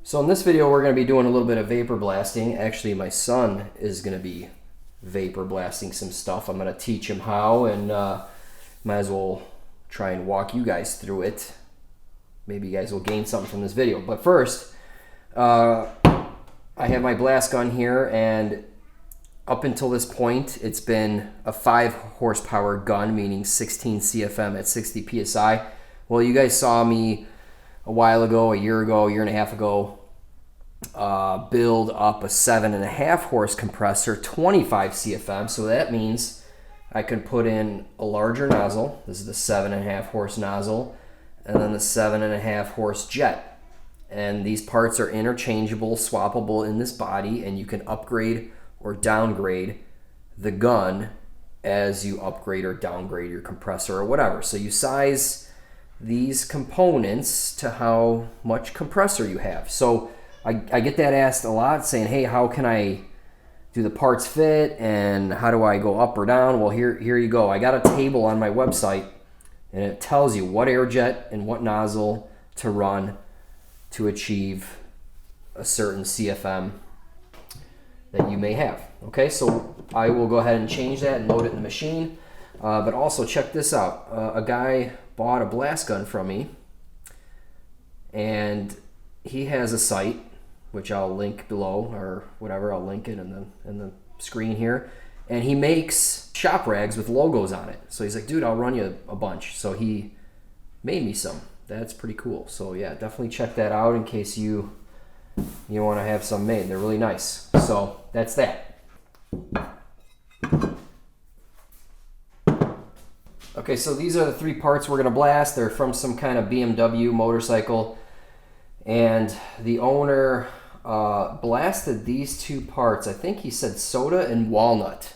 So in this video, we're going to be doing a little bit of vapor blasting. Actually, my son is going to be vapor blasting some stuff. I'm going to teach him how, and might as well try and walk you guys through it. Maybe you guys will gain something from this video. But first, I have my blast gun here, and up until this point, it's been a 5 horsepower gun, meaning 16 CFM at 60 PSI. Well, you guys saw me a while ago, a year and a half ago, build up a 7.5 horse compressor, 25 CFM. So that means I can put in a larger nozzle. This is the 7.5 horse nozzle, and then the 7.5 horse jet. And these parts are interchangeable, swappable in this body, and you can upgrade or downgrade the gun as you upgrade or downgrade your compressor or whatever. So you size these components to how much compressor you have. So I get that asked a lot, saying, hey, how can I do the parts fit, and how do I go up or down? Well, here you go. I got a table on my website, and it tells you what air jet and what nozzle to run to achieve a certain CFM that you may have. Okay, so I will go ahead and change that and load it in the machine. But also check this out. A guy bought a blast gun from me, and he has a site, which I'll link below or whatever. I'll link it in the screen here. And he makes shop rags with logos on it. So he's like, dude, I'll run you a bunch. So he made me some. That's pretty cool. So yeah, definitely check that out in case you want to have some made. They're really nice. So that's that. Okay, so these are the 3 parts we're gonna blast. They're from some kind of BMW motorcycle, and the owner blasted these 2 parts. I think he said soda and walnut,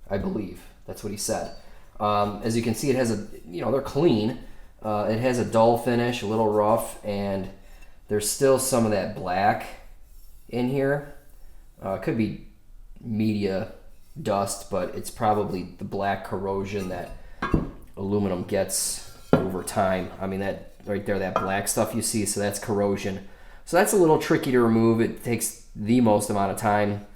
I believe. That's what he said. As you can see, it has they're clean. It has a dull finish, a little rough, and there's still some of that black in here. It could be media dust, but it's probably the black corrosion that aluminum gets over time. I mean, that right there, that black stuff you see, so that's corrosion. So that's a little tricky to remove. It takes the most amount of time.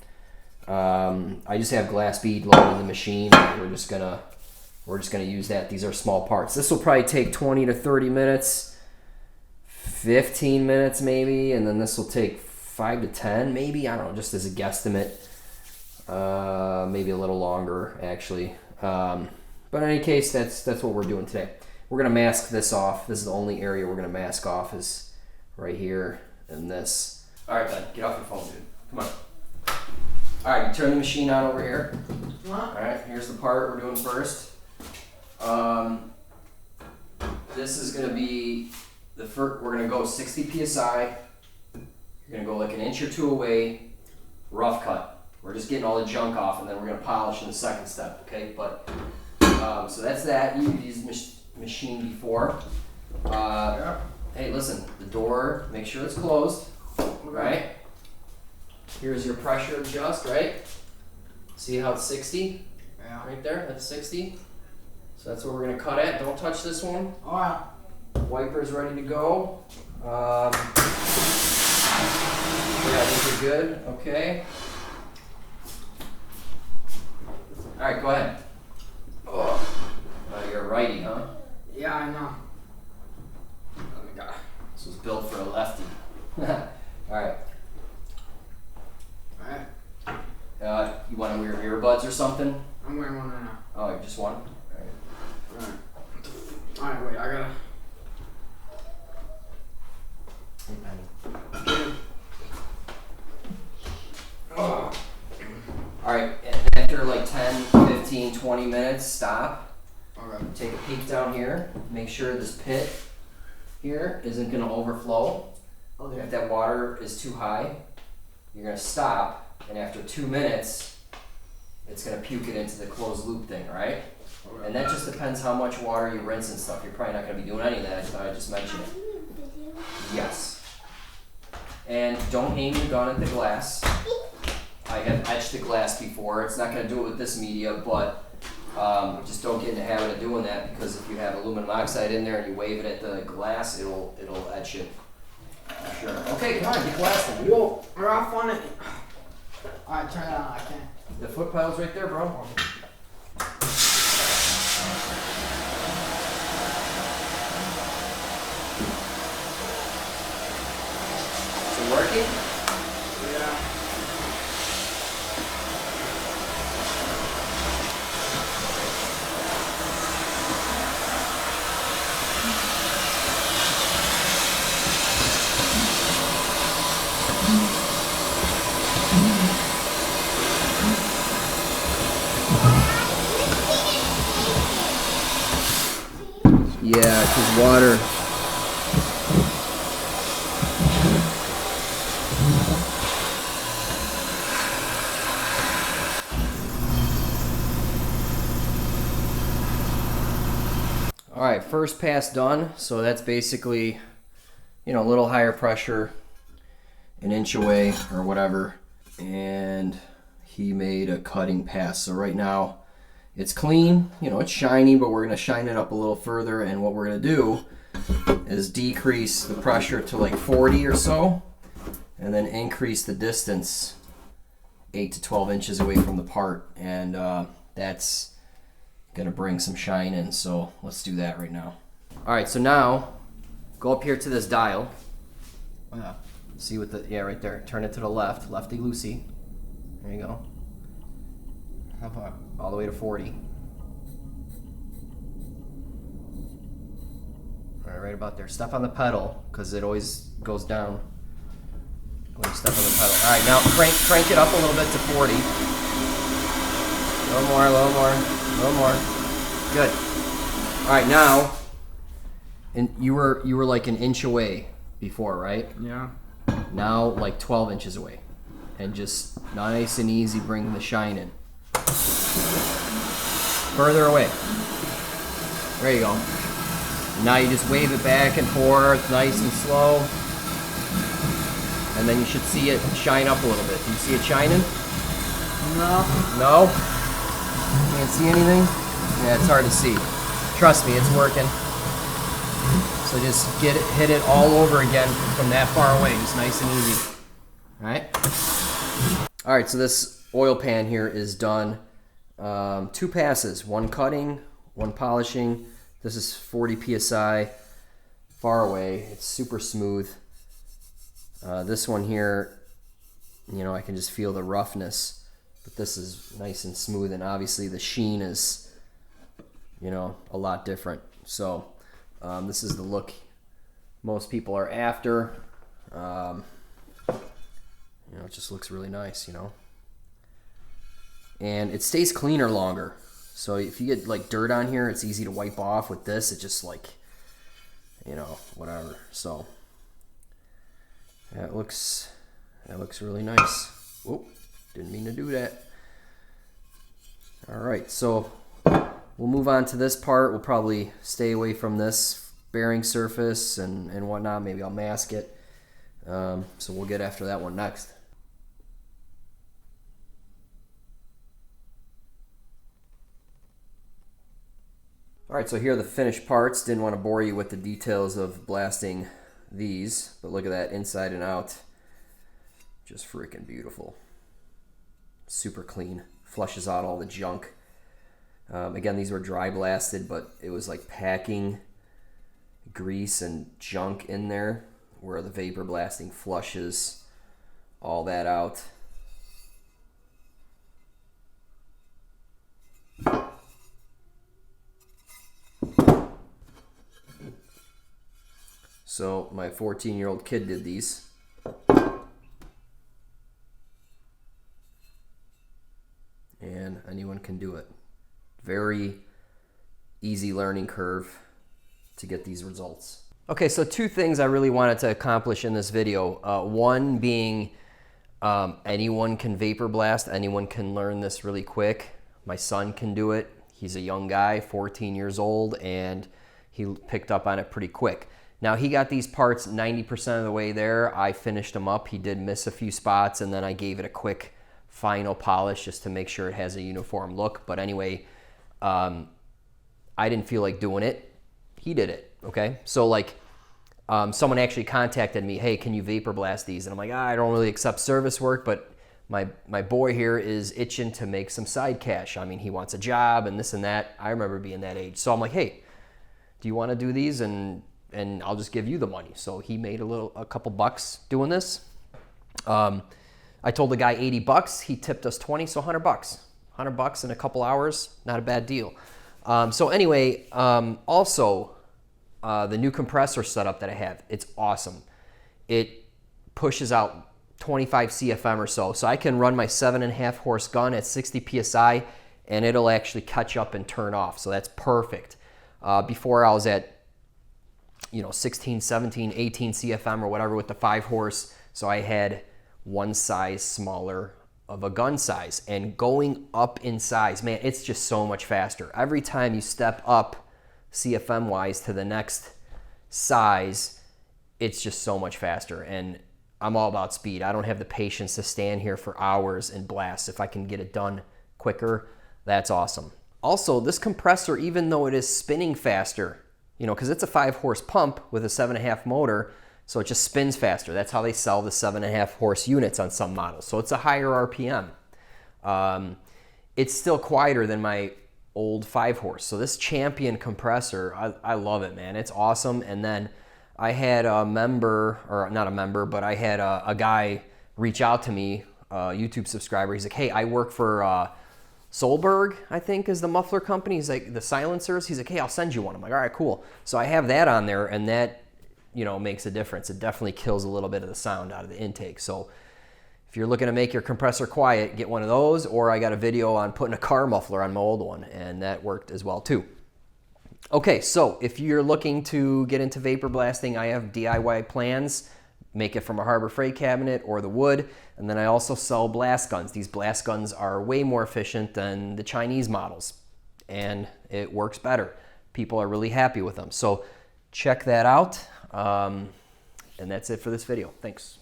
I just have glass bead loaded in the machine. We're just gonna use that. These are small parts. This will probably take 20 to 30 minutes, 15 minutes maybe, and then this will take 5 to 10 maybe. I don't know, just as a guesstimate. Maybe a little longer actually. But in any case, that's what we're doing today. We're gonna mask this off. This is the only area we're gonna mask off, is right here and this. All right, bud, get off your phone, dude. Come on. All right, you turn the machine on over here. All right, here's the part we're doing first. This is gonna be the first. We're gonna go 60 psi. You're gonna go like an inch or 2 away, rough cut. We're just getting all the junk off, and then we're gonna polish in the second step. Okay, but. So that's that. You've used the machine before. Hey, listen, the door, make sure it's closed, right? Here's your pressure adjust, right? See how it's 60? Yeah. Right there, that's 60. So that's what we're gonna cut at. Don't touch this one. Alright. Wiper's ready to go. Yeah, I think you're good, okay. All right, go ahead. Oh, you're a righty, huh? Yeah, I know. Oh my god. This was built for a lefty. Alright. Alright. You want to wear earbuds or something? I'm wearing one right now. Oh, just one? Alright. Alright, wait, I gotta. Oh. Alright, after like 10, 15, 20 minutes, stop. Okay. Take a peek down here. Make sure this pit here isn't going to overflow. Okay. If that water is too high, you're going to stop, and after 2 minutes, it's going to puke it into the closed loop thing, right? Okay. And that just depends how much water you rinse and stuff. You're probably not going to be doing any of that. I thought I'd just mention it. Yes. And don't aim your gun at the glass. I have etched the glass before. It's not going to do it with this media, but just don't get in the habit of doing that, because if you have aluminum oxide in there and you wave it at the glass, it'll etch it Sure. Okay, come on, get blasting. Whoa, we're off on it. Alright, turn it on. I can't. The foot pile's right there, bro. Is it working? Yeah. Yeah, because water. All right, first pass done. So that's basically, you know, a little higher pressure, an inch away or whatever. And he made a cutting pass. So right now it's clean, you know, it's shiny, but we're gonna shine it up a little further. And what we're gonna do is decrease the pressure to like 40 or so, and then increase the distance 8 to 12 inches away from the part. And that's gonna bring some shine in. So let's do that right now. All right, so now go up here to this dial. Wow. See what the, yeah, right there. Turn it to the left, lefty loosey. There you go. How far? All the way to 40. All right, right about there. Step on the pedal, because it always goes down when you step on the pedal. All right, now crank it up a little bit to 40. A little more, a little more, a little more. Good. All right, now, and you were like an inch away before, right? Yeah. Now like 12 inches away. And just nice and easy bring the shine in. Further away. There you go. And now you just wave it back and forth, nice and slow. And then you should see it shine up a little bit. Do you see it shining? No. No? Can't see anything? Yeah, it's hard to see. Trust me, it's working. So just hit it all over again from that far away, just nice and easy. All right? All right, so this oil pan here is done. 2 passes, one cutting, one polishing. This is 40 PSI, far away. It's super smooth. This one here, you know, I can just feel the roughness, but this is nice and smooth, and obviously the sheen is, you know, a lot different. So this is the look most people are after. You know, it just looks really nice, you know. And it stays cleaner longer. So if you get like dirt on here, it's easy to wipe off. With this, it just like, you know, whatever. So yeah, it looks really nice. Whoop, didn't mean to do that. All right, so we'll move on to this part. We'll probably stay away from this bearing surface and whatnot. Maybe I'll mask it. So we'll get after that one next. All right, so here are the finished parts. Didn't want to bore you with the details of blasting these, but look at that inside and out. Just freaking beautiful. Super clean. Flushes out all the junk. Again, these were dry blasted, but it was like packing grease and junk in there, where the vapor blasting flushes all that out. So my 14-year-old kid did these. And anyone can do it. Very easy learning curve to get these results. Okay, so 2 things I really wanted to accomplish in this video. One being anyone can vapor blast. Anyone can learn this really quick. My son can do it. He's a young guy, 14 years old, and he picked up on it pretty quick. Now, he got these parts 90% of the way there. I finished them up. He did miss a few spots, and then I gave it a quick final polish just to make sure it has a uniform look. But anyway, I didn't feel like doing it. He did it, okay? So like someone actually contacted me, hey, can you vapor blast these? And I'm like, I don't really accept service work, but my boy here is itching to make some side cash. I mean, he wants a job and this and that. I remember being that age. So I'm like, hey, do you want to do these? And I'll just give you the money. So he made a couple bucks doing this. I told the guy $80. He tipped us 20, so $100. $100 in a couple hours, not a bad deal. So anyway, also the new compressor setup that I have, it's awesome. It pushes out 25 CFM or so. So I can run my 7.5 horse gun at 60 PSI and it'll actually catch up and turn off. So that's perfect. Before I was at 16, 17, 18 CFM or whatever with the 5 horse. So I had one size smaller of a gun size, and going up in size, man, it's just so much faster. Every time you step up CFM wise to the next size, it's just so much faster. And I'm all about speed. I don't have the patience to stand here for hours and blast. If I can get it done quicker, that's awesome. Also, this compressor, even though it is spinning faster, because it's a 5 horse pump with a 7.5 motor, so it just spins faster. That's how they sell the 7.5 horse units on some models. So it's a higher RPM. It's still quieter than my old 5 horse. So this Champion compressor, I love it, man. It's awesome. And then I had a member, or not a member, but I had a guy reach out to me, a YouTube subscriber. He's like, hey, I work for Solberg, I think is the muffler company. He's like, the silencers. He's like, hey, I'll send you one. I'm like, all right, cool. So I have that on there, and that makes a difference. It definitely kills a little bit of the sound out of the intake. So if you're looking to make your compressor quiet, get one of those, or I got a video on putting a car muffler on my old one, and that worked as well too. Okay, so if you're looking to get into vapor blasting, I have DIY plans. Make it from a Harbor Freight cabinet or the wood, and then I also sell blast guns. These blast guns are way more efficient than the Chinese models, and it works better. People are really happy with them. So check that out. And that's it for this video. Thanks.